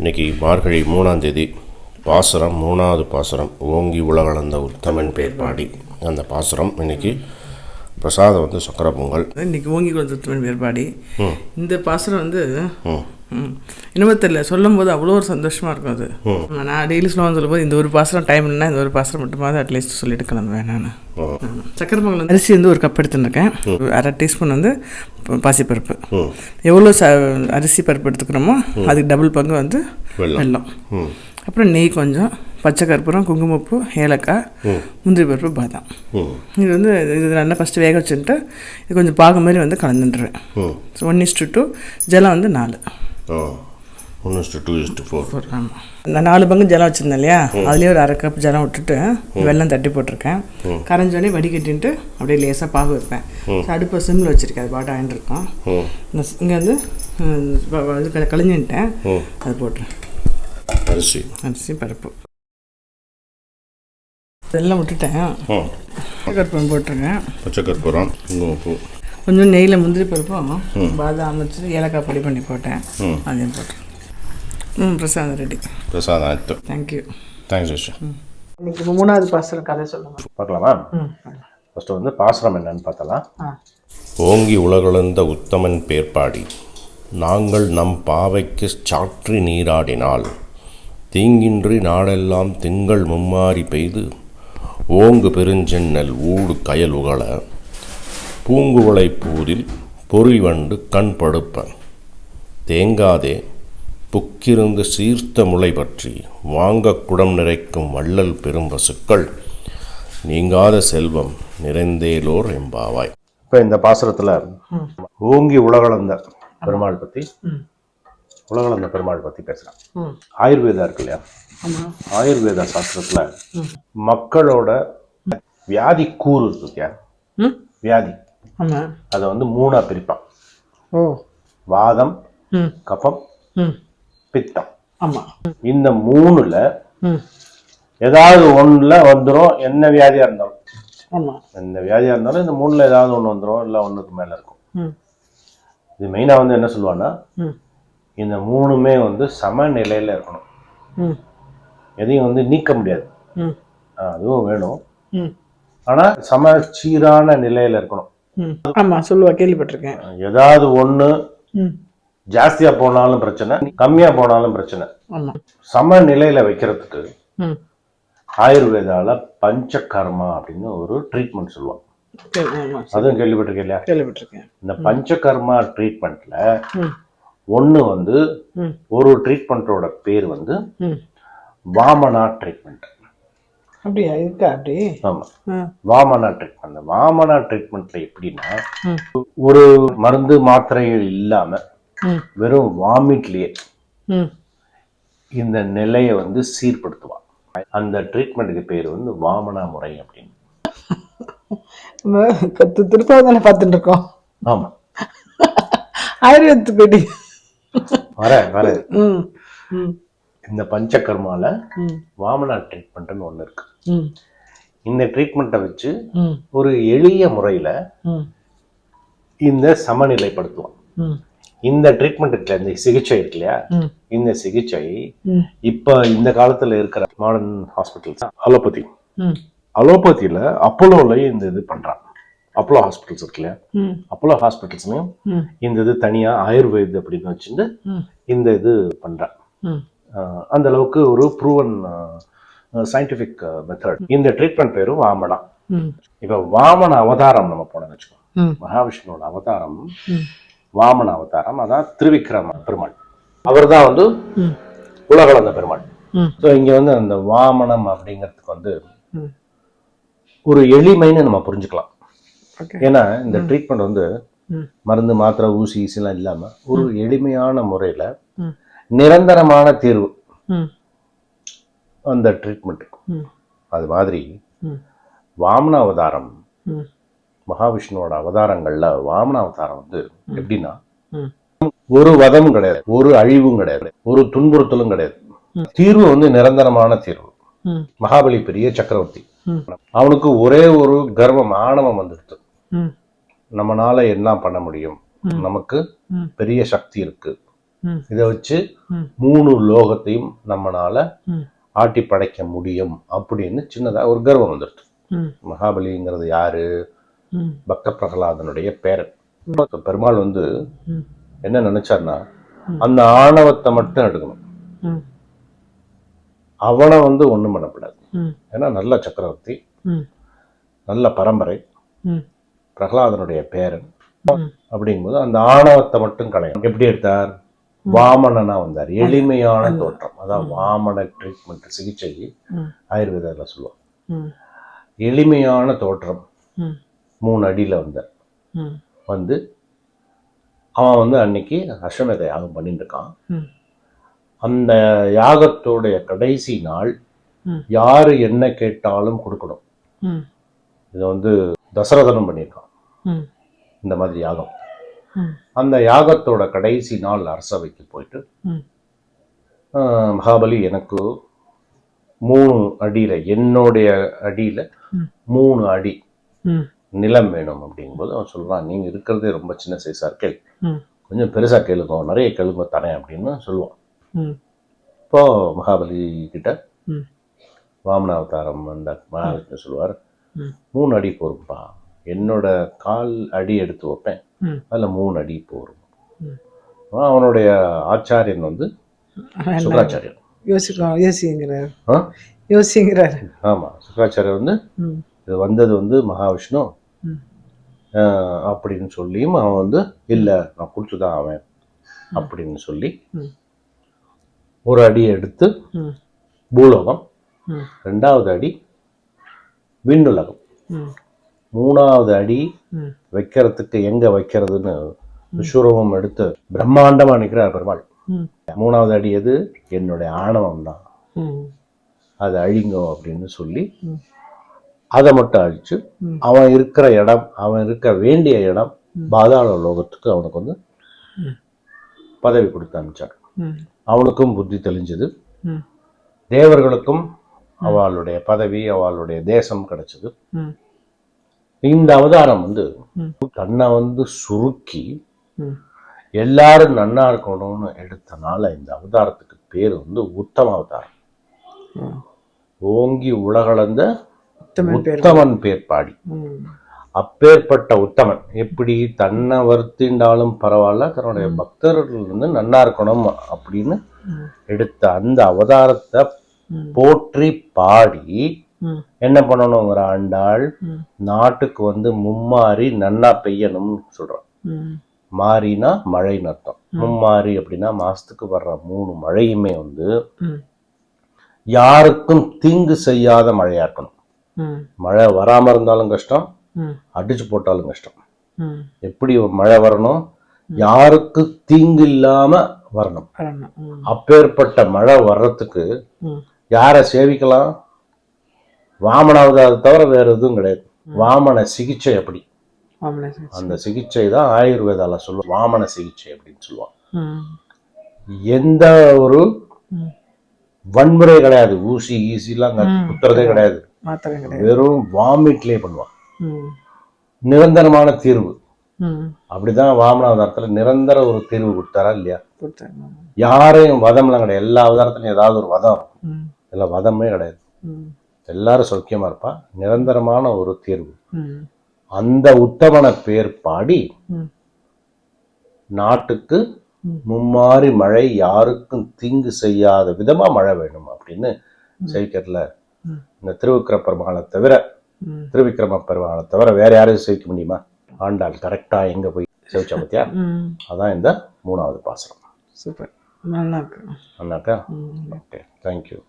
இன்றைக்கி மார்கழி 3ஆம் தேதி பாசுரம் 3வது பாசுரம் ஓங்கி உலகளந்த உத்தமன் பேர்பாடி. அந்த பாசுரம் இன்றைக்கி பிரசாதம் வந்து சக்கரை பொங்கல். இன்றைக்கி ஓங்கி உலகளந்த உத்தமன் பேர்பாடி. இந்த பாசுரம் வந்து என்னமோ தெரியல, சொல்லும் போது அவ்வளோ ஒரு சந்தோஷமாக இருக்கும். அது நான் டெய்லி சொல்லுவான்னு சொல்லும்போது இந்த ஒரு பாசுரம் டைம் இல்லைன்னா இந்த ஒரு பாசுரம் மட்டுமாவது அட்லீஸ்ட் சொல்லிட்டு கிளம்புவேன். நான் சக்கரை பொங்கல் அரிசி வந்து ஒரு கப் எடுத்துருக்கேன். 1/2 டீஸ்பூன் வந்து பாசிப்பருப்பு. எவ்வளோ அரிசி பருப்பு எடுத்துக்கிறோமோ அதுக்கு டபுள் பங்கு வந்து வெல்லம், அப்புறம் நெய் கொஞ்சம், பச்சை கற்பூரம், குங்குமப்பூ, ஏலக்காய், முந்திரி பருப்பு, பாதாம். இது வந்து இது நல்லா ஃபஸ்ட்டு வேக வச்சுட்டு இது கொஞ்சம் பாகு மாதிரி வந்து கலந்துட்டுருவேன். 1:2 ஜலம் வந்து 4. 1:2:4. ஆமாம், நான் 4 பங்கு ஜலம் வச்சுருந்தேன் இல்லையா, அதுலேயே ஒரு 1/2 கப் ஜலம் விட்டுட்டு வெல்லம் தட்டி போட்டிருக்கேன். கரைஞ்சோடனே வடிகட்டின்ட்டு அப்படியே லேசாக பாகு வைப்பேன். அடுப்பை சிம்மில் வச்சுருக்கேன், அது பாட்டு ஆயின்ட்டுருக்கோம். இங்கே வந்து கழிஞ்சுட்டேன், அது போட்டுறேன். அரிசி பருப்பு இதெல்லாம் விட்டுட்டேன். கற்பூரம் போட்டிருக்கேன், பச்சை கற்பூரம், குங்குமப்பூ, கொஞ்சம் நெய்யில் முந்திரி பருப்பும் பாதாம் வச்சு ஏலக்காய் பொடி பண்ணி போட்டேன், அதையும் போட்டேன். பிரசாதம் ரெடி. பிரசாதம் ஆயிடுத்து. தேங்க்யூ. தேங்க்ஸ். இன்னைக்கு 3வது பாசுரம் கதை சொல்லுங்கள், பார்க்கலாமா? ஃபஸ்ட்டு வந்து பாசுரம் என்னன்னு பார்த்தலாம். ஓங்கி உலகளந்த உத்தமன் பேர்பாடி, நாங்கள் நம் பாவைக்கு சாற்றி நீராடினால் தீங்கின்றி நாடெல்லாம் திங்கள் மும்மாறி பெய்து ஓங்கு பெருஞ்சென்னல் ஊடு கயல் உகள பூங்குவளை பூதில் பொறிவண்டு கண் படுப்ப தேங்காதே புக்கிருந்து சீர்த்த முளை பற்றி வாங்க குடம் நிறைக்கும் வள்ளல் பெரும் பசுக்கள் நீங்காத செல்வம் நிறைந்தேலோர் எம்பாவாய். இப்போ இந்த பாசுரத்தில் ஓங்கி உலகளந்த பெருமாள் பற்றி உலகளந்த பெருமாள் பற்றி பேசுகிறேன். ஆயுர்வேதா இருக்கு இல்லையா, ஆயுர்வேதா சாஸ்திரத்தில் மக்களோட வியாதி கூறு இருக்கு இல்லையா, வியாதி அதை வந்து 3ஆ பிரிப்பான். வாதம், கபம், பித்தம். இந்த 3ல ஏதாவது ஒண்ணுல வந்துடும். என்ன வியாதியா இருந்தாலும் இந்த 3ல ஏதாவது ஒண்ணு வந்துடும், இல்லை ஒண்ணுக்கு மேல இருக்கும். இது மெயினா வந்து என்ன சொல்லுவான்னா, இந்த 3மே வந்து சமநிலையில இருக்கணும். எதையும் வந்து நீக்க முடியாது, அதுவும் வேணும். ஆனா சமச்சீரான நிலையில இருக்கணும். ஆமா, சொல்லுவா, கேள்விப்பட்டிருக்கேன். ஏதாவது ஒண்ணு ஜாஸ்தியா போனாலும் பிரச்சனை, கம்மியா போனாலும் பிரச்சனை. சமநிலையில வைக்கிறதுக்கு ஆயுர்வேதால பஞ்சகர்மா அப்படின்னு ஒரு ட்ரீட்மெண்ட் சொல்லுவாங்க. அதுவும் கேள்விப்பட்டிருக்கேன் இல்லையா? கேள்விப்பட்டிருக்கேன். இந்த பஞ்சகர்மா ட்ரீட்மெண்ட்ல ஒண்ணு வந்து ஒரு ட்ரீட்மெண்டோட பேர் வந்து வாமனா ட்ரீட்மெண்ட். அப்படியா இருக்கா? அப்படி. ஆமா, வாமனா ட்ரீட்மெண்ட். வாமனா ட்ரீட்மெண்ட்ல எப்படின்னா, ஒரு மருந்து மாத்திரைகள் இல்லாம வெறும் வாமிட்லயே இந்த நிலையை வந்து சீர்படுத்துவான். அந்த ட்ரீட்மெண்ட்டுக்கு பேர் வந்து வாமனா முறை அப்படின்னு. திருப்பாவதானே பார்த்துட்டு இருக்கோம். ஆமா, ஆயுர்வேதத்துக்கு வர இந்த பஞ்சகர்மால வாமனா ட்ரீட்மெண்ட்னு ஒண்ணு இருக்கு. இந்த ட்ரீட்மெண்ட்டை வச்சு ஒரு எளிய முறையில இந்த சமநிலைப்படுத்துவான். இந்த ட்ரீட்மெண்ட் இந்த சிகிச்சை இருக்கு இல்லையா, இந்த சிகிச்சை இப்ப இந்த காலத்துல இருக்கிற மாடர்ன் ஹாஸ்பிட்டல்ஸ் அலோபதியில அப்போலோலயும் இந்த இது பண்றான். அப்போலோ ஹாஸ்பிட்டல்ஸ் இருக்கு இல்லையா, அப்போலோ ஹாஸ்பிட்டல்ஸ்லயும் இந்த இது தனியா ஆயுர்வேத அப்படின்னு வச்சுட்டு இந்த இது பண்றான். அந்த அளவுக்கு ஒரு ப்ரூவன் சயின்டிபிக் மெத்தட். இந்த ட்ரீட்மெண்ட் பேரும் வாமனா. இப்ப வாமன அவதாரம் நம்ம போனோம்னு வச்சுக்கோ, மகாவிஷ்ணுவோட அவதாரம் வாமன அவதாரம். அதான் திருவிக்ரம பெருமாள், அவர் தான் வந்து உலகளந்த பெருமாள். ஸோ இங்க வந்து அந்த வாமனம் அப்படிங்கிறதுக்கு வந்து ஒரு எளிமைன்னு நம்ம புரிஞ்சுக்கலாம். ஏன்னா இந்த ட்ரீட்மெண்ட் வந்து மருந்து மாத்திரை ஊசி ஈசிலாம் இல்லாம ஒரு எளிமையான முறையில நிரந்தரமான தீர்வு அந்த ட்ரீட்மெண்ட்டுக்கு. அது மாதிரி வாமன அவதாரம், மகாவிஷ்ணுவோட அவதாரங்கள்ல வாமன அவதாரம் வந்து எப்படின்னா, ஒரு வதமும் கிடையாது, ஒரு அழிவும் கிடையாது, ஒரு துன்புறுத்தலும் கிடையாது. தீர்வு வந்து நிரந்தரமான தீர்வு. மகாபலி பெரிய சக்கரவர்த்தி, அவனுக்கு ஒரே ஒரு கர்வம், ஆணவம் வந்துடுது. நம்மனால என்ன பண்ண முடியும், நமக்கு பெரிய சக்தி இருக்கு, இதை வச்சு 3 லோகத்தையும் நம்மளால ஆட்டி படைக்க முடியும் அப்படின்னு சின்னதா ஒரு கர்வம் வந்துடுது. மகாபலிங்கிறது யாரு? பக்த பிரகலாதனுடைய பேரன். பெருமாள் வந்து என்ன நினைச்சார்னா, அந்த ஆணவத்தை மட்டும் எடுக்கணும், அவனை வந்து ஒண்ணும் பண்ணக்கூடாது. ஏன்னா நல்ல சக்கரவர்த்தி, நல்ல பரம்பரை, பிரகலாதனுடைய பேரன் அப்படிங்கும்போது அந்த ஆணவத்தை மட்டும் களையணும். எப்படி எடுத்தார்? வாமனனா வந்தார். எளிமையான தோற்றம், அதான் வாமன ட்ரீட்மெண்ட், சிகிச்சை ஆயுர்வேதால சொல்லுவாங்க. எளிமையான தோற்றம், 3 அடியில வந்தார். வந்து அவன் வந்து அன்னைக்கு அஸ்வமேத யாகம் பண்ணிட்டு இருக்கான். அந்த யாகத்தோடைய கடைசி நாள் யாரு என்ன கேட்டாலும் கொடுக்கணும். இதை வந்து தசரதனும் பண்ணியிருக்கான் இந்த மாதிரி யாகம். அந்த யாகத்தோட கடைசி நாள் அரசவைக்கு போயிட்டு, மகாபலி எனக்கு 3 அடியில, என்னுடைய அடியில 3 அடி நிலம் வேணும் அப்படிங்கும்போது அவன் சொல்றான், நீங்க இருக்கிறதே ரொம்ப சின்ன சைஸா இருக்கே, கொஞ்சம் பெருசா கேளுங்க, நிறைய கேளுங்க தரேன் அப்படின்னு சொல்லுவான். இப்போ மகாபலி கிட்ட வாமனாவதாரம் அந்த மகாவிஷ்ணு சொல்லுவார், 3 அடி போரும்பா, என்னோட கால் அடி எடுத்து வைப்பேன், அதில் 3 அடி போரும். அவனுடைய ஆச்சாரியன் வந்து சுக்கராச்சாரியர். யோசிக்கிறார். ஆமா, சுக்கராச்சாரியர் வந்து இது வந்தது வந்து மகாவிஷ்ணு அப்படின்னு சொல்லியும் அவன் வந்து இல்ல நான் கொடுத்துதான் அவன் அப்படின்னு சொல்லி 1 அடி எடுத்து பூலோகம், 2வது அடி விண்ணுலகம், 3வது அடி வைக்கிறதுக்கு எங்க வைக்கிறதுன்னு விஸ்வரூபம் எடுத்து பிரம்மாண்டமா நிற்கிறார் பெருமாள். 3வது அடி எது? என்னுடைய ஆணவம் தான், அது அழிங்கோ அப்படின்னு சொல்லி அதை மட்டும் அழிச்சு அவன் இருக்கிற இடம், அவன் இருக்க வேண்டிய இடம் பாதாள லோகத்துக்கு அவனுக்கு வந்து பதவி கொடுத்து அனுப்பிச்சார். அவனுக்கும் புத்தி தெளிஞ்சது, தேவர்களுக்கும் அவளுடைய பதவி, அவளுடைய தேசம் கிடைச்சது. இந்த அவதாரம் வந்து தன்னை வந்து சுருக்கி எல்லாரும் நன்னா இருக்கணும்னு எடுத்தனால இந்த அவதாரத்துக்கு பேர் வந்து உத்தம அவதாரம். ஓங்கி உலகளந்த உத்தமன் பேர் பாடி. அப்பேற்பட்ட உத்தமன் எப்படி தன்னை வருத்தின்றாலும் பரவாயில்ல, தன்னுடைய பக்தர்கள் வந்து நன்னா இருக்கணும் அப்படின்னு எடுத்த அந்த அவதாரத்தை போற்றி பாடி என்ன பண்ணணுங்கிற ஆண்டாள் நாட்டுக்கு வந்து மும்மாரி நன்னா பெய்யணும்னு சொல்றான். மாரினா மழைன்னு அர்த்தம். மும்மாரி அப்படின்னா மாசத்துக்கு வர்ற 3 மழையுமே வந்து யாருக்கும் தீங்கு செய்யாத மழையா இருக்கணும். மழை வராம இருந்தாலும் கஷ்டம், அடிச்சு போட்டாலும் கஷ்டம். எப்படி மழை வரணும்? யாருக்கு தீங்கு இல்லாம வரணும். அப்பேற்பட்ட மழை வர்றதுக்கு யாரை சேவிக்கலாம்? வாமனாவதாரத்தை தவிர வேற எதுவும் கிடையாது. வாமன சிகிச்சை அப்படி, அந்த சிகிச்சை தான் ஆயுர்வேதால சொல்லுவோம் வாமன சிகிச்சை அப்படின்னு சொல்லுவாங்க. எந்த ஒரு வன்முறை கிடையாது, ஊசி ஈசிலாம் குத்துறதே கிடையாது, வெறும் வாமிட்லயே பண்ணுவான். நிரந்தரமான தீர்வு. அப்படிதான் வாமன அவதாரத்துல நிரந்தர ஒரு தீர்வு கொடுத்தாரா இல்லையா? யாரையும் வதம்லாம் கிடையாது. எல்லா அவதாரத்திலும் ஏதாவது ஒரு வதம், இல்ல வதமே கிடையாது. எல்லாரும் சௌக்கியமா இருப்பா, நிரந்தரமான ஒரு தீர்வு. அந்த உத்தமன பேர் பாடி நாட்டுக்கு மும்மாரி மழை, யாருக்கும் தீங்கு செய்யாத விதமா மழை வேணும் அப்படின்னு சேவிக்கிறதுல இந்த திருவிக்கிரம பெருமாளை தவிர வேற யாரையும் சேவிக்க முடியுமா? ஆண்டாள் கரெக்டா எங்க போய் சேவிச்சா பத்தியா? அதான் இந்த 3வது பாசுரம். சூப்பர், நல்லா இருக்கு. நல்லாக்கா? Okay, thank you.